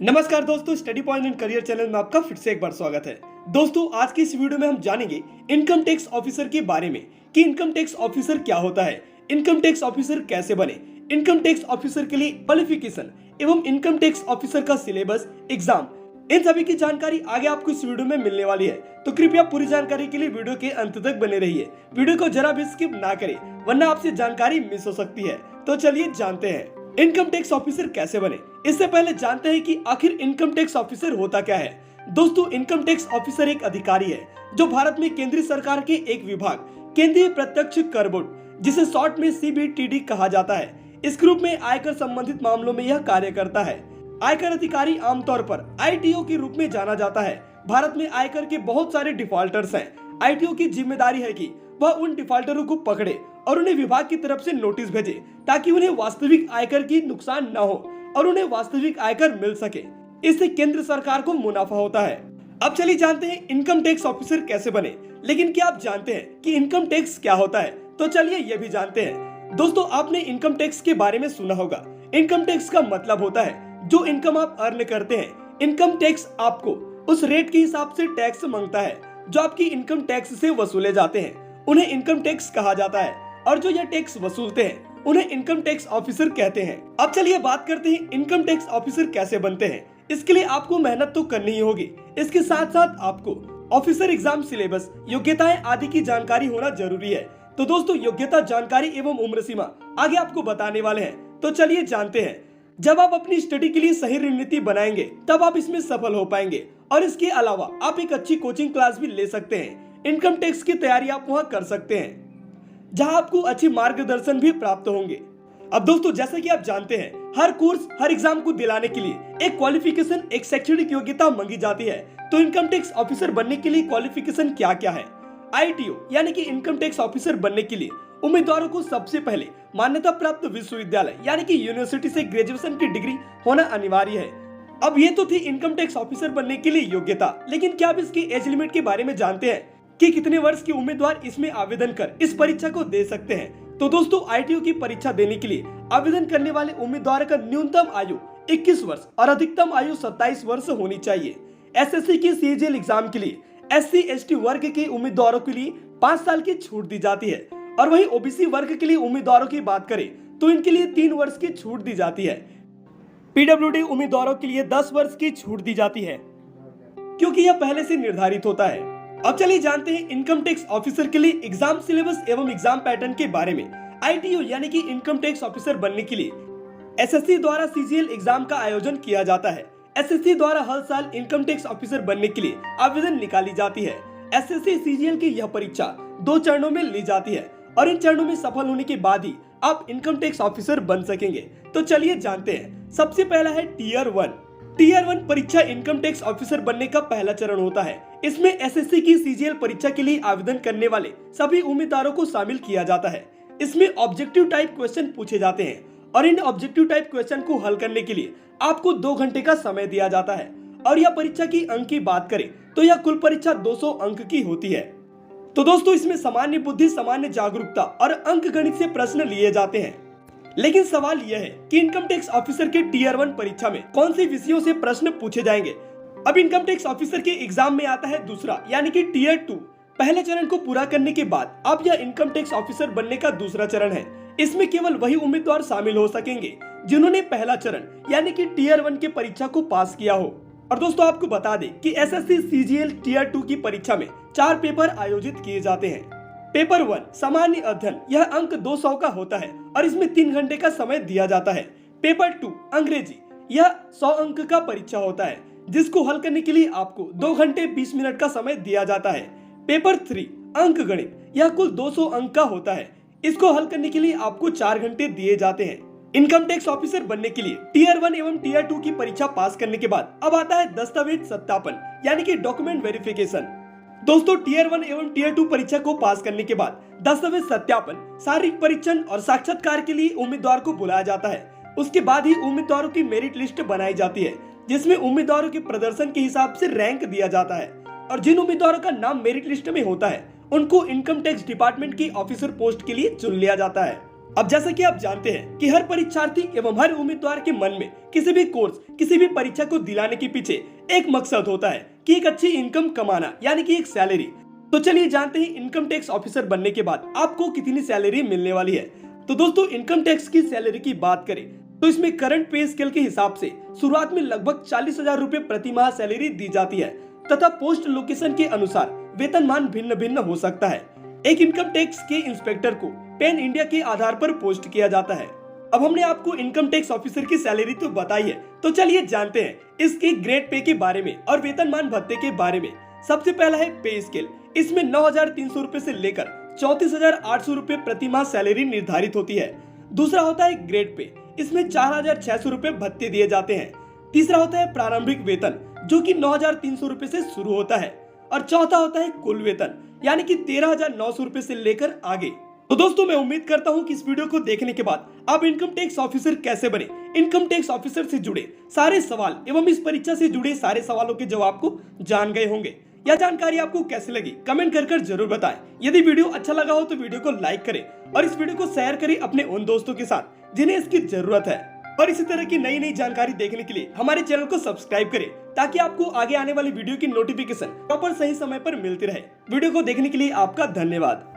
नमस्कार दोस्तों, study point and career channel में आपका फिर से एक बार स्वागत है। दोस्तों, आज की इस वीडियो में हम जानेंगे इनकम टैक्स ऑफिसर के बारे में कि इनकम टैक्स ऑफिसर क्या होता है, इनकम टैक्स ऑफिसर कैसे बने, इनकम टैक्स ऑफिसर के लिए क्वालिफिकेशन एवं इनकम टैक्स ऑफिसर का सिलेबस, एग्जाम, इन सभी की जानकारी आगे आपको इस वीडियो में मिलने वाली है। तो कृपया पूरी जानकारी के लिए वीडियो के अंत तक बने रहिए। वीडियो को जरा भी स्किप ना करें, वरना आपसे जानकारी मिस हो सकती है। तो चलिए जानते हैं इनकम टैक्स ऑफिसर कैसे बने। इससे पहले जानते हैं कि आखिर इनकम टैक्स ऑफिसर होता क्या है। दोस्तों, इनकम टैक्स ऑफिसर एक अधिकारी है जो भारत में केंद्रीय सरकार के एक विभाग, केंद्रीय प्रत्यक्ष कर बोर्ड, जिसे शॉर्ट में सीबीटीडी कहा जाता है, इस ग्रुप में आयकर संबंधित मामलों में यह कार्य करता है। आयकर अधिकारी आमतौर पर आईटीओ के रूप में जाना जाता है। भारत में आयकर के बहुत सारे डिफॉल्टर्स हैं। आईटीओ की जिम्मेदारी है कि वह उन डिफॉल्टरों को पकड़े और उन्हें विभाग की तरफ से नोटिस भेजे ताकि उन्हें वास्तविक आयकर की नुकसान न हो और उन्हें वास्तविक आयकर मिल सके। इससे केंद्र सरकार को मुनाफा होता है। अब चलिए जानते हैं इनकम टैक्स ऑफिसर कैसे बने। लेकिन क्या आप जानते हैं कि इनकम टैक्स क्या होता है? तो चलिए ये भी जानते हैं। दोस्तों, आपने इनकम टैक्स के बारे में सुना होगा। इनकम टैक्स का मतलब होता है जो इनकम आप अर्न करते हैं। इनकम टैक्स आपको उस रेट के हिसाब से टैक्स मांगता है जो आपकी इनकम टैक्स से वसूले जाते हैं, उन्हें इनकम टैक्स कहा जाता है। और जो यह टैक्स वसूलते हैं उन्हें इनकम टैक्स ऑफिसर कहते हैं। अब चलिए बात करते हैं इनकम टैक्स ऑफिसर कैसे बनते हैं। इसके लिए आपको मेहनत तो करनी ही होगी। इसके साथ साथ आपको ऑफिसर एग्जाम, सिलेबस, योग्यताएं आदि की जानकारी होना जरूरी है। तो दोस्तों, योग्यता, जानकारी एवं उम्र सीमा आगे आपको बताने वाले हैं। तो चलिए जानते हैं। जब आप अपनी स्टडी के लिए सही रणनीति बनाएंगे तब आप इसमें सफल हो पाएंगे। और इसके अलावा आप एक अच्छी कोचिंग क्लास भी ले सकते हैं। इनकम टैक्स की तैयारी आप वहां कर सकते हैं जहां आपको अच्छी मार्गदर्शन भी प्राप्त होंगे। अब दोस्तों, जैसा कि आप जानते हैं, हर कोर्स, हर एग्जाम को दिलाने के लिए एक क्वालिफिकेशन, एक शैक्षणिक योग्यता मांगी जाती है। तो इनकम टैक्स ऑफिसर बनने के लिए क्वालिफिकेशन क्या क्या है? आईटीओ यानी कि इनकम टैक्स ऑफिसर बनने के लिए उम्मीदवारों को सबसे पहले मान्यता प्राप्त विश्वविद्यालय यानी कि यूनिवर्सिटी से ग्रेजुएशन की डिग्री होना अनिवार्य है। अब ये तो थी इनकम टैक्स ऑफिसर बनने के लिए योग्यता। लेकिन क्या आप इसकी एज लिमिट के बारे में जानते हैं कि कितने वर्ष के उम्मीदवार इसमें आवेदन कर इस परीक्षा को दे सकते हैं? तो दोस्तों, आईटीओ की परीक्षा देने के लिए आवेदन करने वाले उम्मीदवार का न्यूनतम आयु 21 वर्ष और अधिकतम आयु 27 वर्ष होनी चाहिए। एसएससी की सीजीएल एग्जाम के लिए एससी एसटी वर्ग के उम्मीदवारों के लिए 5 साल की छूट दी जाती है। और वही ओबीसी वर्ग के लिए उम्मीदवारों की बात करें तो इनके लिए 3 वर्ष की छूट दी जाती है। पीडब्ल्यूडी उम्मीदवारों के लिए 10 वर्ष की छूट दी जाती है, क्योंकि यह पहले से निर्धारित होता है। अब चलिए जानते हैं इनकम टैक्स ऑफिसर के लिए एग्जाम, सिलेबस एवं एग्जाम पैटर्न के बारे में। आईटीओ यानी कि इनकम टैक्स ऑफिसर बनने के लिए एसएससी द्वारा सीजीएल एग्जाम का आयोजन किया जाता है। एसएससी द्वारा हर साल इनकम टैक्स ऑफिसर बनने के लिए आवेदन निकाली जाती है। एसएससी सीजीएल की यह परीक्षा 2 चरणों में ली जाती है और इन चरणों में सफल होने के बाद ही आप इनकम टैक्स ऑफिसर बन सकेंगे। तो चलिए जानते हैं। सबसे पहला है टीयर 1। टीयर 1 परीक्षा इनकम टैक्स ऑफिसर बनने का पहला चरण होता है। इसमें एसएससी की सीजीएल परीक्षा के लिए आवेदन करने वाले सभी उम्मीदवारों को शामिल किया जाता है। इसमें ऑब्जेक्टिव टाइप क्वेश्चन पूछे जाते हैं और इन ऑब्जेक्टिव टाइप क्वेश्चन को हल करने के लिए आपको 2 घंटे का समय दिया जाता है। और यह परीक्षा की अंक की बात करें तो यह कुल परीक्षा 200 अंक की होती है। तो दोस्तों, इसमें सामान्य बुद्धि, सामान्य जागरूकता और अंक गणित से प्रश्न लिए जाते हैं। लेकिन सवाल यह है कि इनकम टैक्स ऑफिसर के टीयर 1 परीक्षा में कौन से विषयों से प्रश्न पूछे जाएंगे। अब इनकम टैक्स ऑफिसर के एग्जाम में आता है दूसरा यानी कि टीयर 2। पहले चरण को पूरा करने के बाद अब यह इनकम टैक्स ऑफिसर बनने का दूसरा चरण है। इसमें केवल वही उम्मीदवार शामिल हो सकेंगे जिन्होंने पहला चरण यानी कि टीयर 1 की परीक्षा को पास किया हो। और दोस्तों, आपको बता दें कि एसएससी सीजीएल टीयर 2 की परीक्षा में 4 पेपर आयोजित किए जाते हैं। पेपर 1 सामान्य अध्ययन, यह अंक 200 का होता है और इसमें 3 घंटे का समय दिया जाता है। पेपर 2 अंग्रेजी, यह 100 अंक का परीक्षा होता है जिसको हल करने के लिए आपको 2 घंटे 20 मिनट का समय दिया जाता है। पेपर 3 अंक गणित, यह कुल 200 अंक का होता है। इसको हल करने के लिए आपको 4 घंटे दिए जाते हैं। इनकम टैक्स ऑफिसर बनने के लिए टीयर 1 एवं टीयर 2 की परीक्षा पास करने के बाद अब आता है दस्तावेज सत्यापन यानी कि डॉक्यूमेंट वेरिफिकेशन। दोस्तों, टीयर 1 एवं टीयर 2 परीक्षा को पास करने के बाद दस्तावेज सत्यापन, शारीरिक परीक्षण और साक्षात्कार के लिए उम्मीदवार को बुलाया जाता है। उसके बाद ही उम्मीदवारों की मेरिट लिस्ट बनाई जाती है जिसमें उम्मीदवारों के प्रदर्शन के हिसाब से रैंक दिया जाता है। और जिन उम्मीदवारों का नाम मेरिट लिस्ट में होता है उनको इनकम टैक्स डिपार्टमेंट की ऑफिसर पोस्ट के लिए चुन लिया जाता है। अब जैसा कि आप जानते हैं कि हर परीक्षार्थी एवं हर उम्मीदवार के मन में किसी भी कोर्स, किसी भी परीक्षा को दिलाने के पीछे एक मकसद होता है कि एक अच्छी इनकम कमाना, यानी कि एक सैलरी। तो चलिए जानते हैं इनकम टैक्स ऑफिसर बनने के बाद आपको कितनी सैलरी मिलने वाली है। तो दोस्तों, इनकम टैक्स की सैलरी की बात करें तो इसमें करंट पे स्केल के हिसाब से शुरुआत में लगभग 40,000 रुपए प्रति माह सैलरी दी जाती है तथा पोस्ट लोकेशन के अनुसार वेतनमान भिन्न भिन्न हो सकता है। एक इनकम टैक्स के इंस्पेक्टर को पैन इंडिया के आधार पर पोस्ट किया जाता है। अब हमने आपको इनकम टैक्स ऑफिसर की सैलरी तो बताई है, तो चलिए जानते हैं इसके ग्रेड पे के बारे में और वेतनमान भत्ते के बारे में। सबसे पहला है पे स्केल। इसमें 9,300 रुपए से लेकर 34,800 रुपए प्रति माह सैलरी निर्धारित होती है। दूसरा होता है ग्रेड पे। इसमें 4,600 रुपए भत्ते दिए जाते हैं। तीसरा होता है प्रारंभिक वेतन, जो कि 9,300 रुपए से शुरू होता है। और चौथा होता है कुल वेतन, यानी कि 13,900 रुपए से लेकर आगे। तो दोस्तों, मैं उम्मीद करता हूं कि इस वीडियो को देखने के बाद आप इनकम टैक्स ऑफिसर कैसे बने, इनकम टैक्स ऑफिसर से जुड़े सारे सवाल एवं इस परीक्षा से जुड़े सारे सवालों के जवाब को जान गए होंगे। यह जानकारी आपको कैसे लगी कमेंट कर जरूर बताएं। यदि वीडियो अच्छा लगा हो तो वीडियो को लाइक करें और इस वीडियो को शेयर करें अपने उन दोस्तों के साथ जिन्हें इसकी जरूरत है। और इसी तरह की नई नई जानकारी देखने के लिए हमारे चैनल को सब्सक्राइब करें ताकि आपको आगे आने वाली वीडियो की नोटिफिकेशन प्रॉपर सही समय पर मिलती रहे। वीडियो को देखने के लिए आपका धन्यवाद।